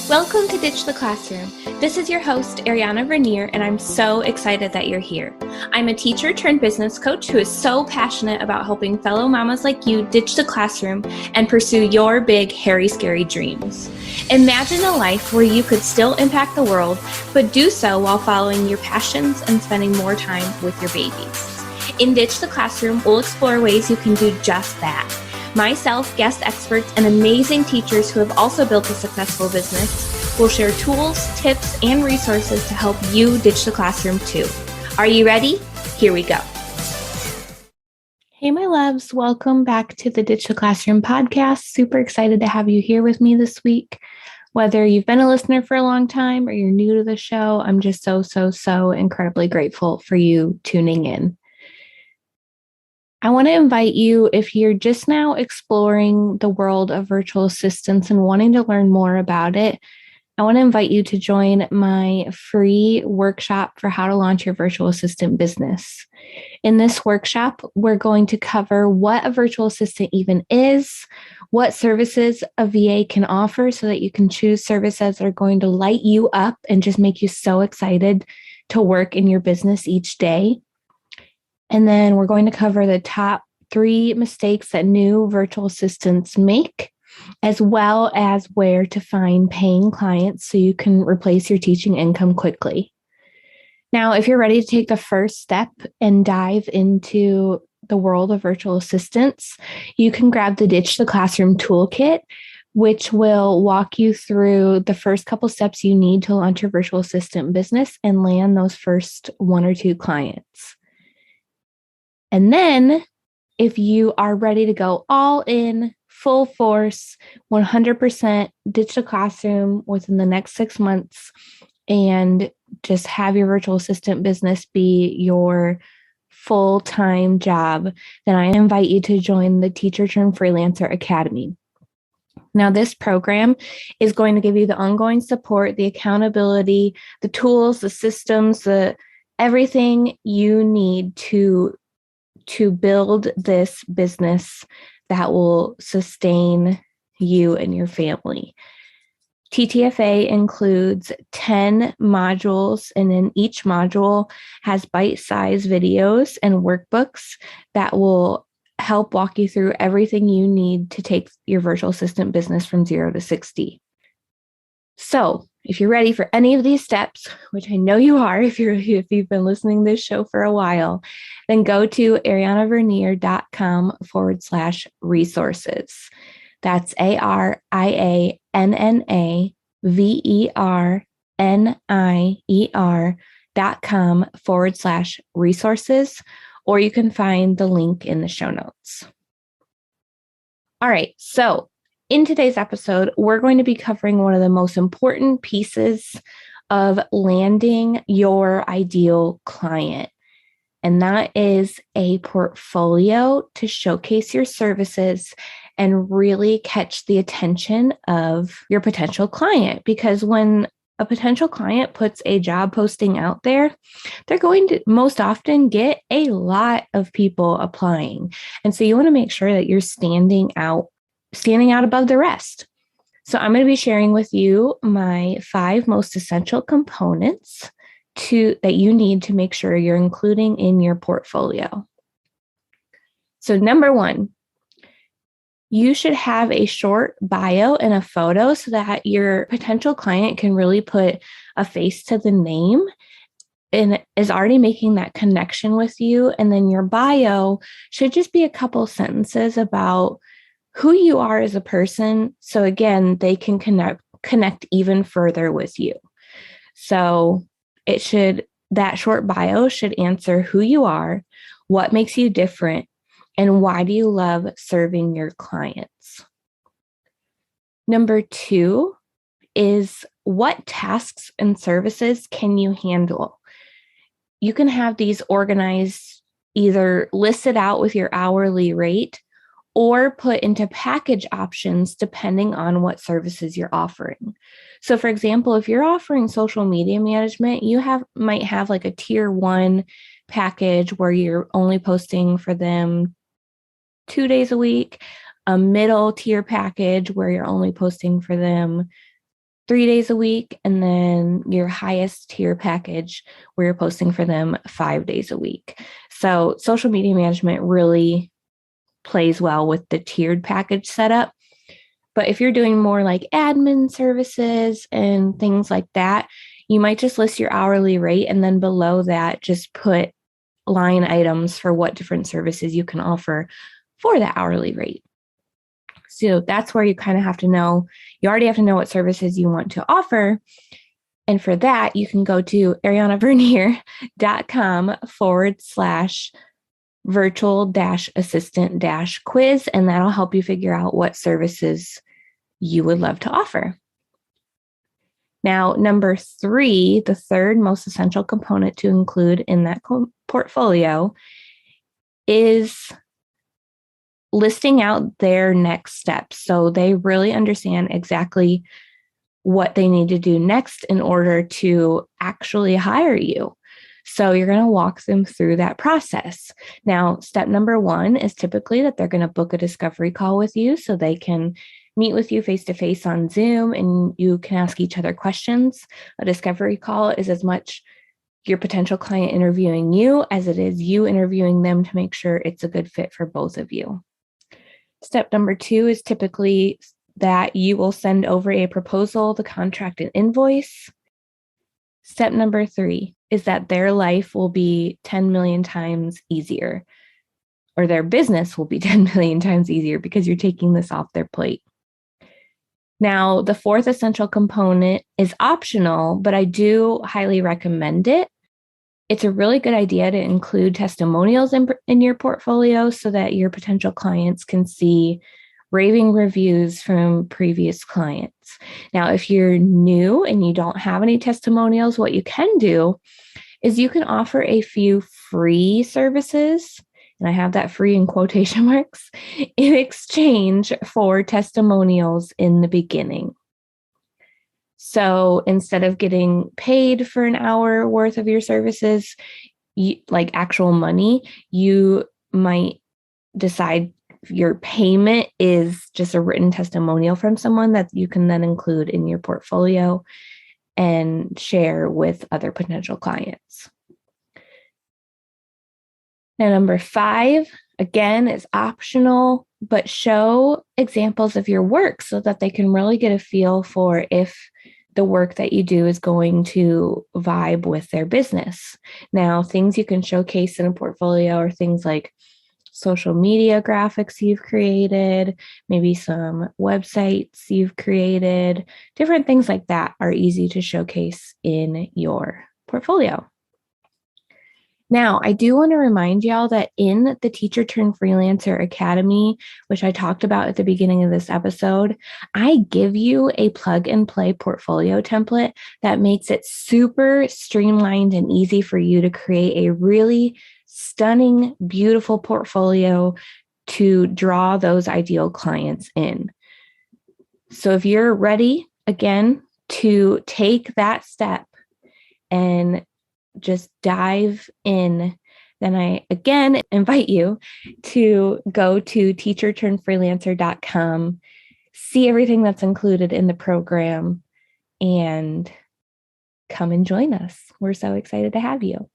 Welcome to Ditch the Classroom. This is your host, Ariana Vernier, and I'm so excited that you're here. I'm a teacher turned business coach who is so passionate about helping fellow mamas like you ditch the classroom and pursue your big, hairy, scary dreams. Imagine a life where you could still impact the world, but do so while following your passions and spending more time with your babies. In Ditch the Classroom, we'll explore ways you can do just that. Myself, guest experts, and amazing teachers who have also built a successful business will share tools, tips, and resources to help you ditch the classroom too. Are you ready? Here we go. Hey, my loves. Welcome back to the Ditch the Classroom podcast. Super excited to have you here with me this week. Whether you've been a listener for a long time or you're new to the show, I'm just so incredibly grateful for you tuning in. I want to invite you, if you're just now exploring the world of virtual assistants and wanting to learn more about it, I want to invite you to join my free workshop for how to launch your virtual assistant business. In this workshop, we're going to cover what a virtual assistant even is, what services a VA can offer so that you can choose services that are going to light you up and just make you so excited to work in your business each day. And then we're going to cover the top 3 mistakes that new virtual assistants make, as well as where to find paying clients so you can replace your teaching income quickly. Now, if you're ready to take the first step and dive into the world of virtual assistants, you can grab the Ditch the Classroom Toolkit, which will walk you through the first couple steps you need to launch your virtual assistant business and land those first 1 or 2 clients. And then if you are ready to go all in, full force, 100% ditch the classroom within the next 6 months and just have your virtual assistant business be your full-time job, then I invite you to join the Teacher Turned Freelancer Academy. Now, this program is going to give you the ongoing support, the accountability, the tools, the systems, everything you need to build this business that will sustain you and your family. TTFA includes 10 modules, and in each module has bite-sized videos and workbooks that will help walk you through everything you need to take your virtual assistant business from 0 to 60. So, if you're ready for any of these steps, which I know you are if you've been listening to this show for a while, then go to arianavernier.com/resources. That's ARIANNAVERNIER.com/resources, or you can find the link in the show notes. All right, so in today's episode, we're going to be covering one of the most important pieces of landing your ideal client, and that is a portfolio to showcase your services and really catch the attention of your potential client. Because when a potential client puts a job posting out there, they're going to most often get a lot of people applying. And so you want to make sure that you're standing out above the rest. So I'm going to be sharing with you my 5 most essential components that you need to make sure you're including in your portfolio. So number 1, you should have a short bio and a photo so that your potential client can really put a face to the name and is already making that connection with you. And then your bio should just be a couple sentences about who you are as a person. So again, they can connect even further with you. So that short bio should answer who you are, what makes you different, and why do you love serving your clients. Number 2 is what tasks and services can you handle? You can have these organized, either listed out with your hourly rate or put into package options depending on what services you're offering. So for example, if you're offering social media management, you might have like a tier 1 package where you're only posting for them 2 days a week, a middle tier package where you're only posting for them 3 days a week, and then your highest tier package where you're posting for them 5 days a week. So social media management really plays well with the tiered package setup. But if you're doing more like admin services and things like that, you might just list your hourly rate, and then below that, just put line items for what different services you can offer for that hourly rate. So that's where you kind of have to know, you already have to know what services you want to offer. And for that, you can go to arianavernier.com/virtual-assistant-quiz, and that'll help you figure out what services you would love to offer. Now, number 3, the third most essential component to include in that portfolio is listing out their next steps. So they really understand exactly what they need to do next in order to actually hire you. So you're going to walk them through that process. Now, step number 1 is typically that they're going to book a discovery call with you so they can meet with you face-to-face on Zoom, and you can ask each other questions. A discovery call is as much your potential client interviewing you as it is you interviewing them to make sure it's a good fit for both of you. Step number 2 is typically that you will send over a proposal, the contract, and invoice. Step number 3 is that their life will be 10 million times easier, or their business will be 10 million times easier because you're taking this off their plate. Now, the 4th essential component is optional, but I do highly recommend it. It's a really good idea to include testimonials in your portfolio so that your potential clients can see raving reviews from previous clients. Now, if you're new and you don't have any testimonials, what you can do is you can offer a few free services, and I have that free in quotation marks, in exchange for testimonials in the beginning. So instead of getting paid for an hour worth of your services, like actual money, you might decide your payment is just a written testimonial from someone that you can then include in your portfolio and share with other potential clients. Now, number 5, again, is optional, but show examples of your work so that they can really get a feel for if the work that you do is going to vibe with their business. Now, things you can showcase in a portfolio are things like social media graphics you've created, maybe some websites you've created, different things like that are easy to showcase in your portfolio. Now, I do want to remind y'all that in the Teacher Turned Freelancer Academy, which I talked about at the beginning of this episode, I give you a plug and play portfolio template that makes it super streamlined and easy for you to create a really stunning, beautiful portfolio to draw those ideal clients in. So if you're ready, again, to take that step and just dive in, then I again invite you to go to teacherturnedfreelancer.com, see everything that's included in the program, and come and join us. We're so excited to have you.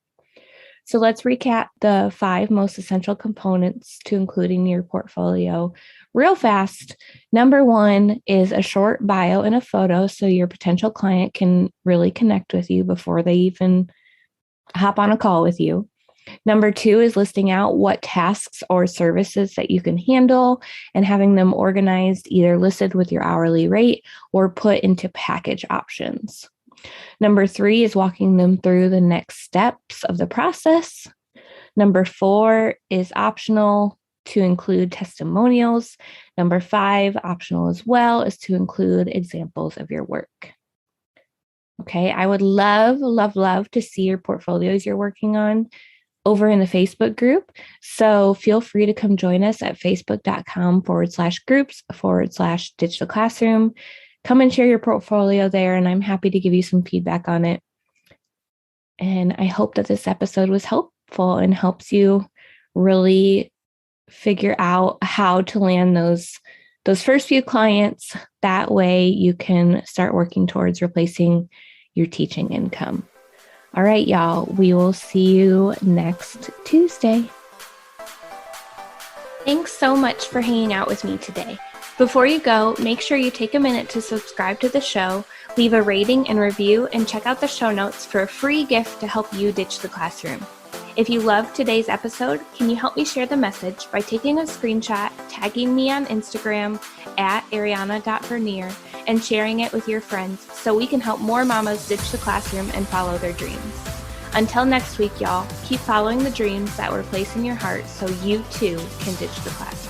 So let's recap the 5 most essential components to including your portfolio real fast. Number 1 is a short bio and a photo so your potential client can really connect with you before they even hop on a call with you. Number 2 is listing out what tasks or services that you can handle and having them organized, either listed with your hourly rate or put into package options. Number 3 is walking them through the next steps of the process. Number 4 is optional to include testimonials. Number 5, optional as well, is to include examples of your work. Okay, I would love to see your portfolios you're working on over in the Facebook group. So feel free to come join us at facebook.com/groups/Ditch the Classroom. Come and share your portfolio there, and I'm happy to give you some feedback on it. And I hope that this episode was helpful and helps you really figure out how to land those those first few clients. That way you can start working towards replacing your teaching income. All right, y'all, we will see you next Tuesday. Thanks so much for hanging out with me today. Before you go, make sure you take a minute to subscribe to the show, leave a rating and review, and check out the show notes for a free gift to help you ditch the classroom. If you loved today's episode, can you help me share the message by taking a screenshot, tagging me on Instagram at ariana.vernier, and sharing it with your friends so we can help more mamas ditch the classroom and follow their dreams. Until next week, y'all, keep following the dreams that were placed in your heart so you too can ditch the classroom.